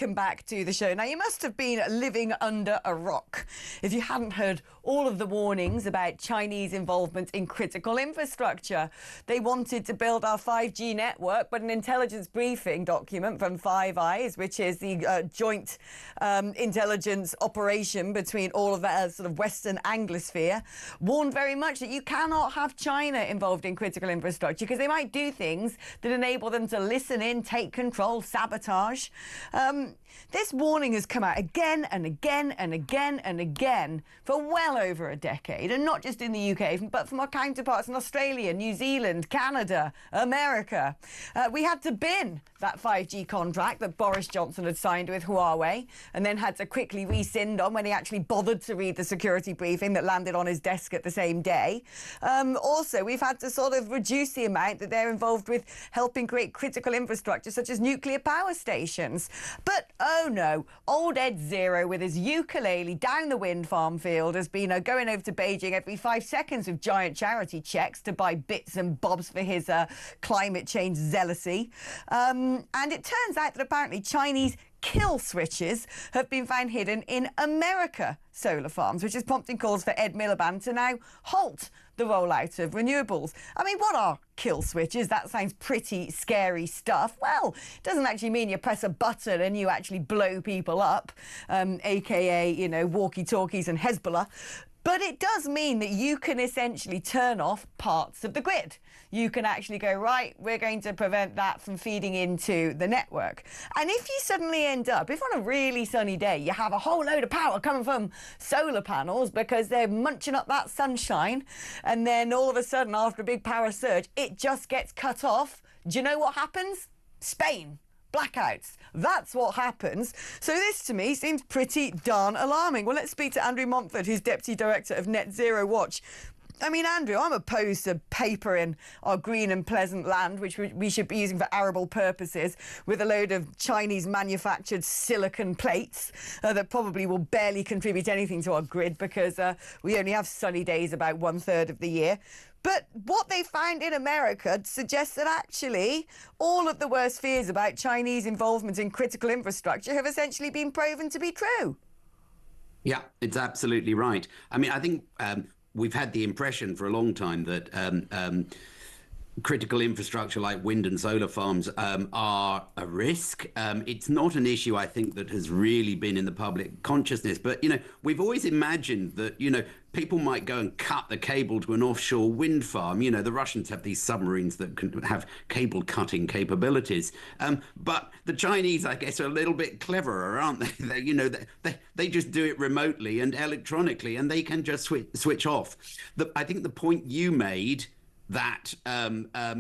welcome back to the show. Now, you must have been living under a rock if you hadn't heard all of the warnings about Chinese involvement in critical infrastructure. They wanted to build our 5G network, but an intelligence briefing document from Five Eyes, which is the joint intelligence operation between all of the sort of Western Anglosphere, warned very much that you cannot have China involved in critical infrastructure because they might do things that enable them to listen in, take control, sabotage. This warning has come out again and again and again and again for well over a decade, and not just in the UK, but from our counterparts in Australia, New Zealand, Canada, America. We had to bin that 5G contract that Boris Johnson had signed with Huawei and then had to quickly rescind on when he actually bothered to read the security briefing that landed on his desk at the same day. Also, we've had to sort of reduce the amount that they're involved with helping create critical infrastructure such as nuclear power stations. But oh no, old Ed Zero with his ukulele down the wind farm field has been going over to Beijing every 5 seconds with giant charity checks to buy bits and bobs for his climate change zealousy. And it turns out that apparently Chinese kill switches have been found hidden in America solar farms, which is prompting calls for Ed Miliband to now halt the rollout of renewables. I mean, what are kill switches? That sounds pretty scary stuff. Well, it doesn't actually mean you press a button and you actually blow people up, aka, you know, walkie-talkies and Hezbollah. But it does mean that you can essentially turn off parts of the grid. You can actually go, right, we're going to prevent that from feeding into the network. And if you suddenly end up, if on a really sunny day, you have a whole load of power coming from solar panels because they're munching up that sunshine, and then all of a sudden, after a big power surge, it just gets cut off, do you know what happens? Spain. Blackouts. That's what happens. So this, to me, seems pretty darn alarming. Well, let's speak to Andrew Montford, who's Deputy Director of Net Zero Watch. I mean, Andrew, I'm opposed to paper in our green and pleasant land, which we should be using for arable purposes, with a load of Chinese-manufactured silicon plates that probably will barely contribute anything to our grid because we only have sunny days about 1/3 of the year. But what they found in America suggests that actually all of the worst fears about Chinese involvement in critical infrastructure have essentially been proven to be true. Yeah, it's absolutely right. I mean, I think we've had the impression for a long time that critical infrastructure like wind and solar farms are a risk. It's not an issue, I think, that has really been in the public consciousness. But, you know, we've always imagined that, you know, people might go and cut the cable to an offshore wind farm. You know, the Russians have these submarines that can have cable cutting capabilities. But the Chinese, I guess, are a little bit cleverer, aren't they? You know, they just do it remotely and electronically, and they can just switch off. I think the point you made, that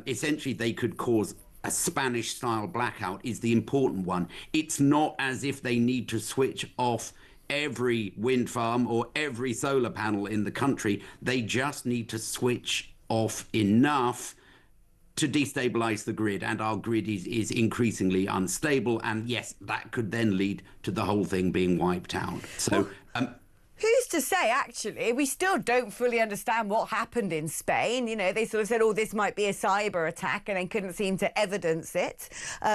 essentially they could cause a Spanish-style blackout, is the important one. It's not as if they need to switch off every wind farm or every solar panel in the country. They just need to switch off enough to destabilize the grid, and our grid is increasingly unstable, and yes, that could then lead to the whole thing being wiped out. So who's to say, actually? We still don't fully understand what happened in Spain. You know, they sort of said, oh, this might be a cyber attack, and then couldn't seem to evidence it.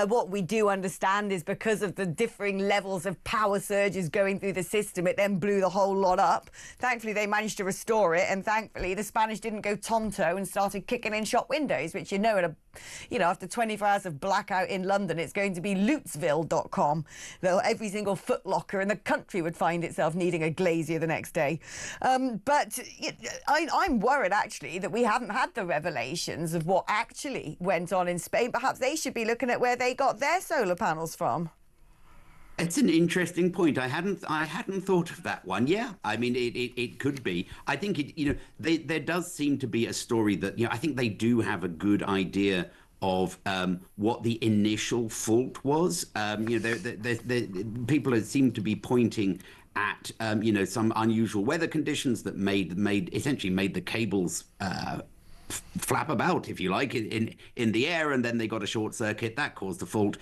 What we do understand is because of the differing levels of power surges going through the system, it then blew the whole lot up. Thankfully, they managed to restore it, and thankfully, the Spanish didn't go tonto and started kicking in shop windows, which, you know, after 24 hours of blackout in London, it's going to be lootsville.com. Every single Foot Locker in the country would find itself needing a glazier the next day. But I'm worried, actually, that we haven't had the revelations of what actually went on in Spain. Perhaps they should be looking at where they got their solar panels from. It's an interesting point. I hadn't thought of that one. Yeah, I mean, it could be. I think there does seem to be a story that, you know, I think they do have a good idea of what the initial fault was. You know, people seem to be pointing at you know, some unusual weather conditions that essentially made the cables flap about, if you like, in the air, and then they got a short circuit that caused the fault.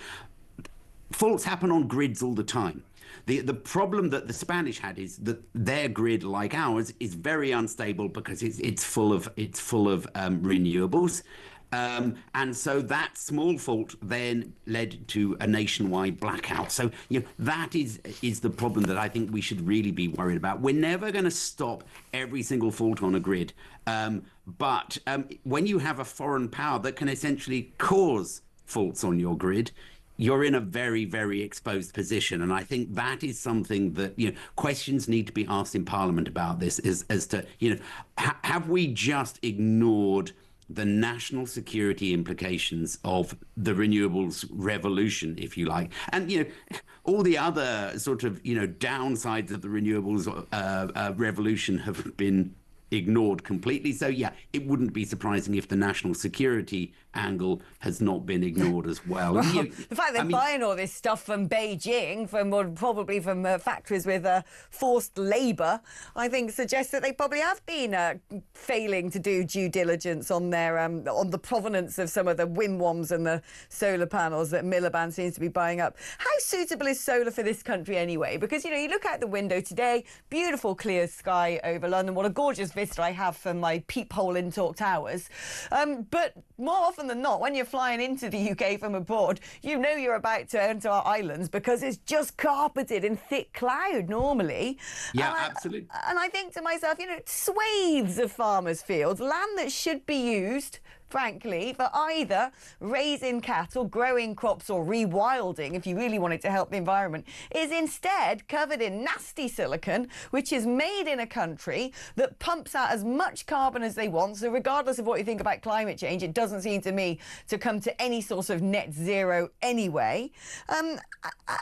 Faults happen on grids all the time. The problem that the Spanish had is that their grid, like ours, is very unstable because it's full of renewables. And so that small fault then led to a nationwide blackout. So, that is the problem that I think we should really be worried about. We're never going to stop every single fault on a grid. But when you have a foreign power that can essentially cause faults on your grid, you're in a very, very exposed position. And I think that is something that, questions need to be asked in Parliament about this, as to, have we just ignored the national security implications of the renewables revolution, if you like? And, all the other sort of, downsides of the renewables revolution have been ignored completely. So, it wouldn't be surprising if the national security angle has not been ignored as well. The fact they're buying all this stuff from Beijing, probably from factories with forced labour, I think suggests that they probably have been failing to do due diligence on their on the provenance of some of the windworms and the solar panels that Miliband seems to be buying up. How suitable is solar for this country anyway? Because, you look out the window today, beautiful clear sky over London. What a gorgeous vista I have from my peephole in Talk Towers. But more often than not, when you're flying into the UK from abroad, you're about to enter our islands because it's just carpeted in thick cloud normally. Yeah, absolutely. And I think to myself, swathes of farmers' fields, land that should be used, frankly, for either raising cattle, growing crops, or rewilding, if you really wanted to help the environment, is instead covered in nasty silicon, which is made in a country that pumps out as much carbon as they want. So regardless of what you think about climate change, it doesn't seem to me to come to any sort of net zero anyway. And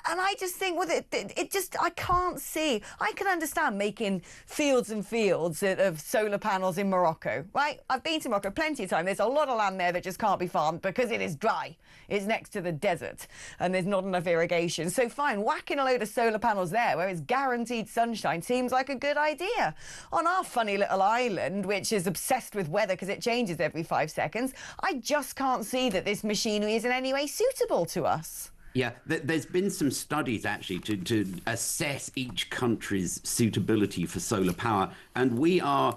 I just think, I can't see. I can understand making fields and fields of solar panels in Morocco, right? I've been to Morocco plenty of time. There's a lot of land there that just can't be farmed because it is dry. It's next to the desert and there's not enough irrigation. So fine, whacking a load of solar panels there where it's guaranteed sunshine seems like a good idea. On our funny little island, which is obsessed with weather because it changes every 5 seconds, I just can't see that this machinery is in any way suitable to us. Yeah, there's been some studies actually to assess each country's suitability for solar power, and we are,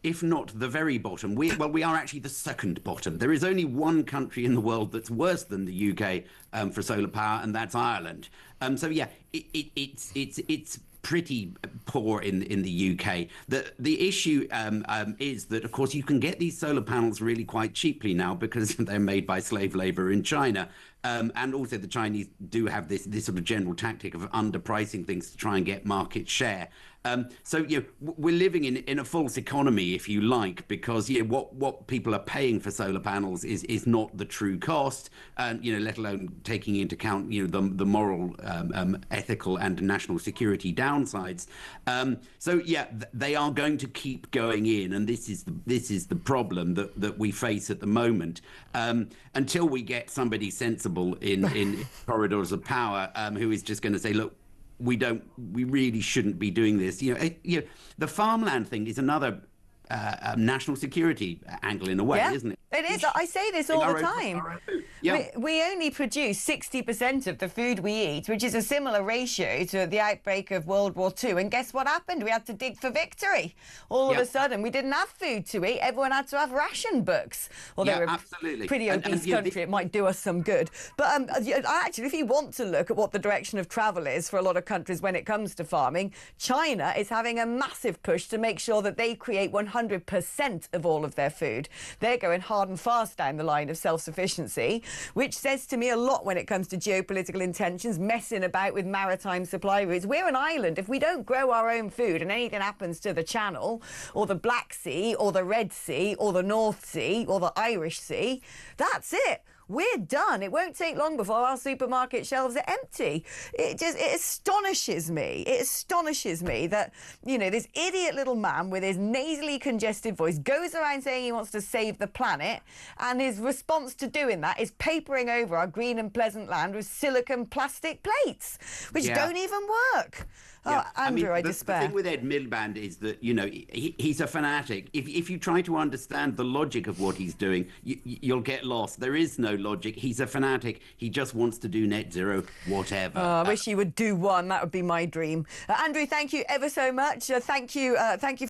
if not the very bottom, we are actually the second bottom. There is only one country in the world that's worse than the UK for solar power, and that's Ireland. So yeah, it's pretty poor in the UK. The issue is that, of course, you can get these solar panels really quite cheaply now because they're made by slave labor in China. And also the Chinese do have this sort of general tactic of underpricing things to try and get market share. So we're living in a false economy, if you like, because what people are paying for solar panels is not the true cost, and let alone taking into account the moral, ethical, and national security downsides. So yeah, they are going to keep going in, and this is the problem that we face at the moment. Until we get somebody sensible in corridors of power who is just going to say, look, we really shouldn't be doing this. The farmland thing is another national security angle in a way, isn't it? It is. I say this all the time. Yeah. We only produce 60% of the food we eat, which is a similar ratio to the outbreak of World War II. And guess what happened? We had to dig for victory. All of a sudden, we didn't have food to eat. Everyone had to have ration books. Although we're a pretty obese country, it might do us some good. But actually, if you want to look at what the direction of travel is for a lot of countries when it comes to farming, China is having a massive push to make sure that they create 100% of all of their food. They're going hard and fast down the line of self-sufficiency, which says to me a lot when it comes to geopolitical intentions, messing about with maritime supply routes. We're an island. If we don't grow our own food and anything happens to the Channel or the Black Sea or the Red Sea or the North Sea or the Irish Sea, that's it. We're done. It won't take long before our supermarket shelves are empty. It astonishes me. It astonishes me that, this idiot little man with his nasally congested voice goes around saying he wants to save the planet, and his response to doing that is papering over our green and pleasant land with silicon plastic plates, which don't even work. Oh, Andrew, I despair. The thing with Ed Miliband is that, he's a fanatic. If you try to understand the logic of what he's doing, you'll get lost. There is no logic. He's a fanatic. He just wants to do net zero, whatever. I wish he would do one. That would be my dream. Andrew, thank you ever so much. Thank you